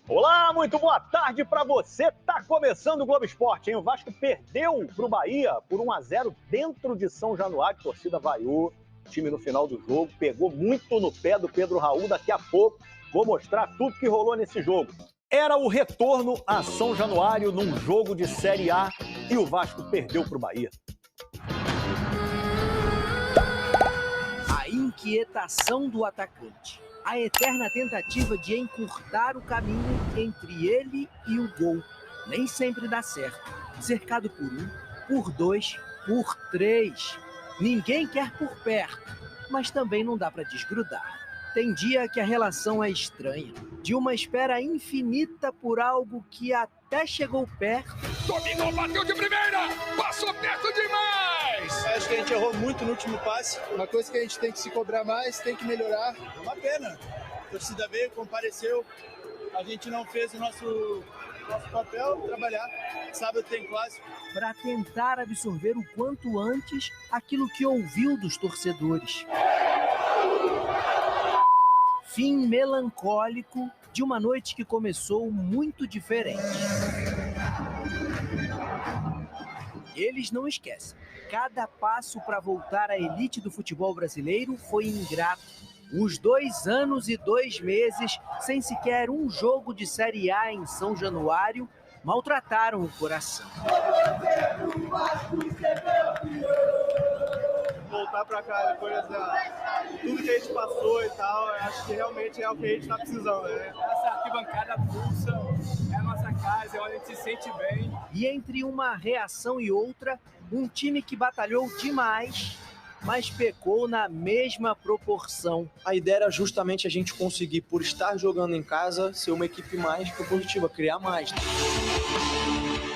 Olá, muito boa tarde para você. Tá começando o Globo Esporte, hein? O Vasco perdeu para o Bahia por 1-0 dentro de São Januário. A torcida vaiou o time no final do jogo, pegou muito no pé do Pedro Raul. Daqui a pouco vou mostrar tudo que rolou nesse jogo. Era o retorno a São Januário num jogo de Série A e o Vasco perdeu para o Bahia. A inquietação do atacante. A eterna tentativa de encurtar o caminho entre ele e o gol. Nem sempre dá certo. Cercado por 1, por 2, por 3. Ninguém quer por perto, mas também não dá para desgrudar. Tem dia que a relação é estranha, de uma espera infinita por algo que até chegou perto. Dominou, bateu de primeira, passou perto demais! Acho que a gente errou muito no último passe, uma coisa que a gente tem que se cobrar mais, tem que melhorar. É uma pena, a torcida veio, compareceu, a gente não fez o nosso papel, trabalhar, sábado tem clássico. Para tentar absorver o quanto antes aquilo que ouviu dos torcedores. Fim melancólico de uma noite que começou muito diferente. Eles não esquecem. Cada passo para voltar à elite do futebol brasileiro foi ingrato. Os 2 anos e 2 meses sem sequer um jogo de Série A em São Januário maltrataram o coração. Voltar pra cá depois tudo que a gente passou e tal, acho que realmente é o que a gente tá precisando, né? Essa arquibancada pulsa, é a nossa casa, é onde a gente se sente bem. E entre uma reação e outra, um time que batalhou demais, mas pecou na mesma proporção. A ideia era justamente a gente conseguir, por estar jogando em casa, ser uma equipe mais propositiva, criar mais.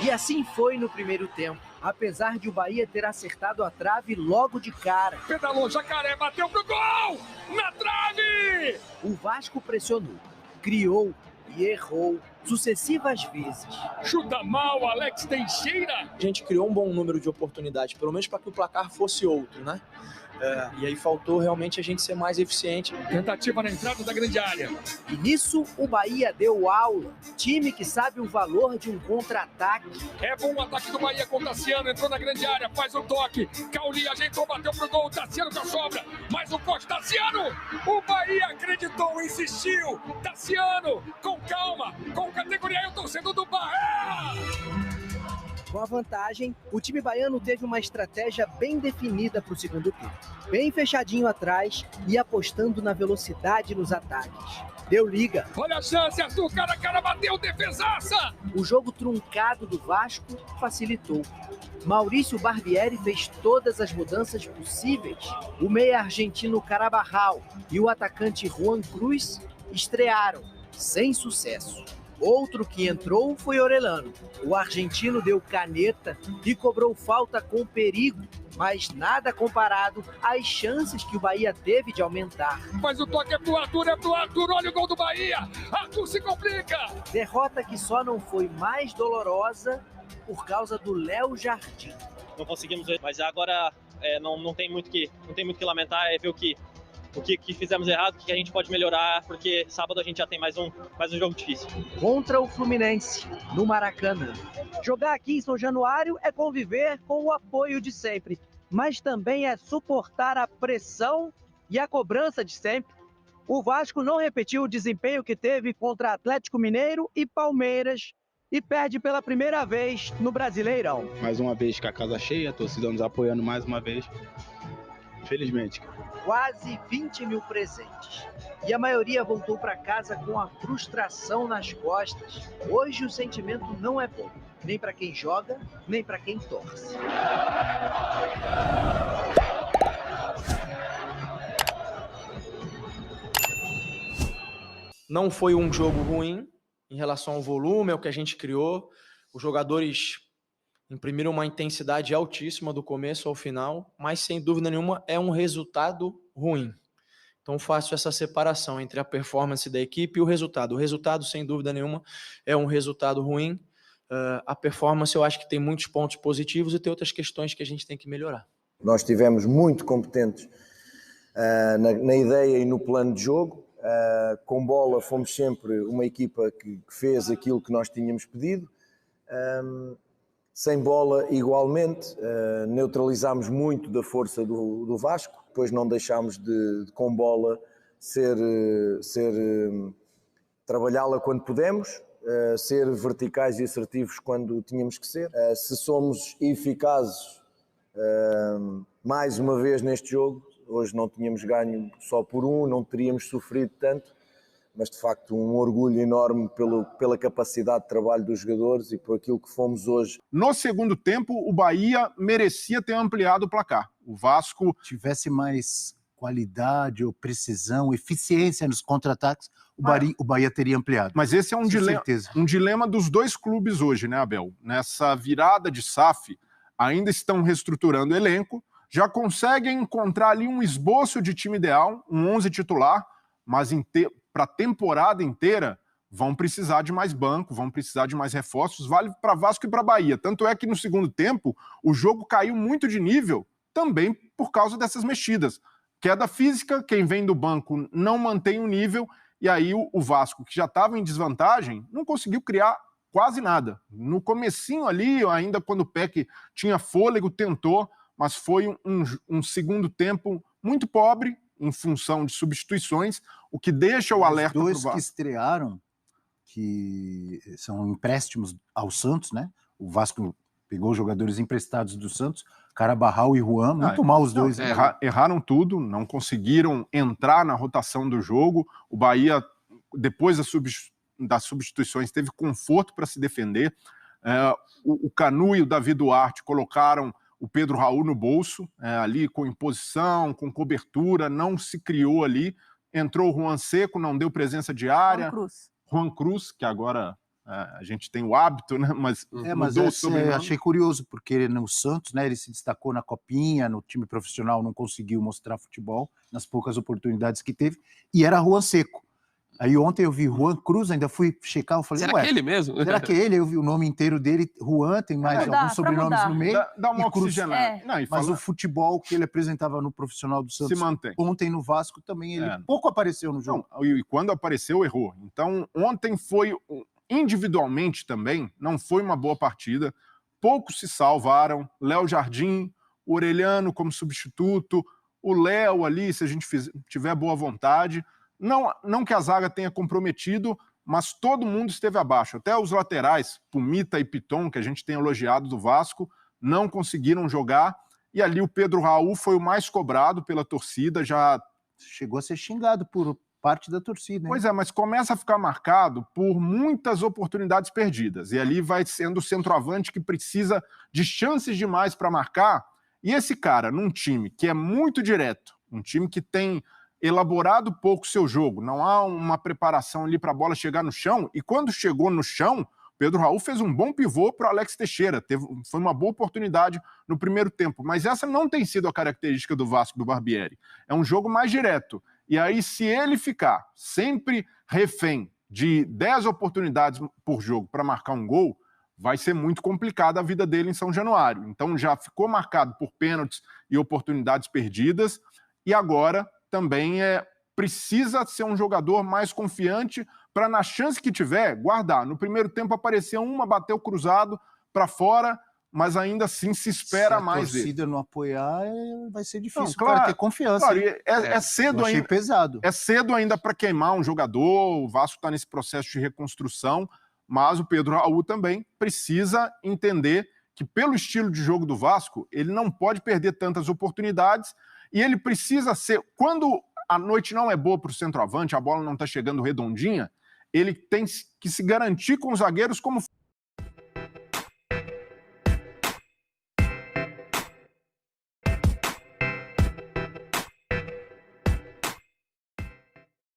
E assim foi no primeiro tempo. Apesar de o Bahia ter acertado a trave logo de cara. Pedalou, Jacaré, bateu pro gol! Na trave! O Vasco pressionou, criou e errou sucessivas vezes. Chuta mal, Alex Teixeira! A gente criou um bom número de oportunidades, pelo menos para que o placar fosse outro, né? E aí faltou realmente a gente ser mais eficiente. Tentativa na entrada da grande área. E nisso o Bahia deu aula. Time que sabe o valor de um contra-ataque. É bom o ataque do Bahia com o Tassiano. Entrou na grande área, faz o toque. Cauli ajeitou, bateu pro gol. Tassiano com a sobra. Mais um poste, Tassiano! O Bahia acreditou, insistiu. Tassiano, com calma, com categoria. Eu torcedor do Bahia! Com a vantagem, o time baiano teve uma estratégia bem definida para o segundo tempo. Bem fechadinho atrás e apostando na velocidade nos ataques. Deu liga. Olha a chance, Arthur, cara a cara, bateu, defesaça! O jogo truncado do Vasco facilitou. Maurício Barbieri fez todas as mudanças possíveis. O meia argentino Carabarral e o atacante Juan Cruz estrearam, sem sucesso. Outro que entrou foi Orellano. O argentino deu caneta e cobrou falta com perigo, mas nada comparado às chances que o Bahia teve de aumentar. Mas o toque é pro Arthur, olha o gol do Bahia! Arthur se complica! Derrota que só não foi mais dolorosa por causa do Léo Jardim. Não conseguimos ver, mas agora não tem muito que lamentar, é ver o que fizemos errado, o que a gente pode melhorar, porque sábado a gente já tem mais um jogo difícil. Contra o Fluminense, no Maracanã. Jogar aqui em São Januário é conviver com o apoio de sempre, mas também é suportar a pressão e a cobrança de sempre. O Vasco não repetiu o desempenho que teve contra Atlético Mineiro e Palmeiras e perde pela primeira vez no Brasileirão. Mais uma vez com a casa cheia, a torcida nos apoiando mais uma vez. Felizmente. Quase 20 mil presentes. E a maioria voltou para casa com a frustração nas costas. Hoje o sentimento não é bom, nem para quem joga, nem para quem torce. Não foi um jogo ruim em relação ao volume, ao que a gente criou. Os jogadores imprimiram uma intensidade altíssima do começo ao final, mas sem dúvida nenhuma é um resultado ruim. Então faço essa separação entre a performance da equipe e o resultado. O resultado, sem dúvida nenhuma, é um resultado ruim. A performance eu acho que tem muitos pontos positivos e tem outras questões que a gente tem que melhorar. Nós estivemos muito competentes na ideia e no plano de jogo. Com bola fomos sempre uma equipa que fez aquilo que nós tínhamos pedido. Sem bola, igualmente, neutralizámos muito da força do Vasco, depois não deixámos de com bola, trabalhá-la quando pudemos, ser verticais e assertivos quando tínhamos que ser. Se somos eficazes mais uma vez neste jogo, hoje não tínhamos ganho só por não teríamos sofrido tanto, mas de facto um orgulho enorme pela capacidade de trabalho dos jogadores e por aquilo que fomos hoje. No segundo tempo, o Bahia merecia ter ampliado o placar. O Vasco tivesse mais qualidade ou precisão, eficiência nos contra-ataques, o Bahia teria ampliado. Mas esse é um dilema dos dois clubes hoje, né, Abel? Nessa virada de SAF, ainda estão reestruturando o elenco, já conseguem encontrar ali um esboço de time ideal, um 11 titular, mas para a temporada inteira vão precisar de mais banco, vão precisar de mais reforços, vale para Vasco e para Bahia. Tanto é que no segundo tempo o jogo caiu muito de nível, também por causa dessas mexidas. Queda física, quem vem do banco não mantém o nível, e aí o Vasco, que já estava em desvantagem, não conseguiu criar quase nada. No comecinho ali, ainda quando o Peck tinha fôlego, tentou, mas foi um segundo tempo muito pobre, em função de substituições, o que deixa o alerta para o Vasco. Os dois que estrearam, que são empréstimos ao Santos, né? O Vasco pegou jogadores emprestados do Santos, Carabarral e Juan, muito mal os dois. Erraram tudo, não conseguiram entrar na rotação do jogo. O Bahia, depois das substituições, teve conforto para se defender. O Canu e o Davi Duarte colocaram o Pedro Raul no bolso, ali com imposição, com cobertura, não se criou ali. Entrou o Juan Seco, não deu presença diária. Juan Cruz, que agora a gente tem o hábito, né? Mas mudou o sobrenome. Achei curioso, porque no Santos, né, ele se destacou na Copinha, no time profissional não conseguiu mostrar futebol, nas poucas oportunidades que teve, e era Juan Seco. Aí ontem eu vi Juan Cruz, ainda fui checar, eu falei, será que ele mesmo? Será que ele? Eu vi o nome inteiro dele, Juan, tem mais alguns sobrenomes no meio. Dá uma oxigenada. Mas o futebol que ele apresentava no profissional do Santos, se mantém. Ontem no Vasco também, ele pouco apareceu no jogo. Não, e quando apareceu, errou. Então, ontem foi, individualmente também, não foi uma boa partida. Poucos se salvaram. Léo Jardim, o Orelhano como substituto, o Léo ali, se a gente tiver boa vontade. Não que a zaga tenha comprometido, mas todo mundo esteve abaixo. Até os laterais, Pumita e Piton, que a gente tem elogiado do Vasco, não conseguiram jogar. E ali o Pedro Raul foi o mais cobrado pela torcida, já chegou a ser xingado por parte da torcida. Hein? Pois é, mas começa a ficar marcado por muitas oportunidades perdidas. E ali vai sendo o centroavante que precisa de chances demais para marcar. E esse cara, num time que é muito direto, um time que tem elaborado pouco seu jogo, não há uma preparação ali para a bola chegar no chão, e quando chegou no chão, Pedro Raul fez um bom pivô para o Alex Teixeira, foi uma boa oportunidade no primeiro tempo, mas essa não tem sido a característica do Vasco, do Barbieri. É um jogo mais direto, e aí se ele ficar sempre refém de 10 oportunidades por jogo para marcar um gol, vai ser muito complicada a vida dele em São Januário. Então já ficou marcado por pênaltis e oportunidades perdidas, e agora também precisa ser um jogador mais confiante para, na chance que tiver, guardar. No primeiro tempo apareceu bateu cruzado para fora, mas ainda assim se espera mais dele. Se a torcida não apoiar, vai ser difícil. Não, claro, ter confiança. Claro, é cedo ainda. Pesado. É cedo ainda para queimar um jogador, o Vasco está nesse processo de reconstrução, mas o Pedro Raul também precisa entender que, pelo estilo de jogo do Vasco, ele não pode perder tantas oportunidades. E ele precisa ser... Quando a noite não é boa para o centroavante, a bola não está chegando redondinha, ele tem que se garantir com os zagueiros como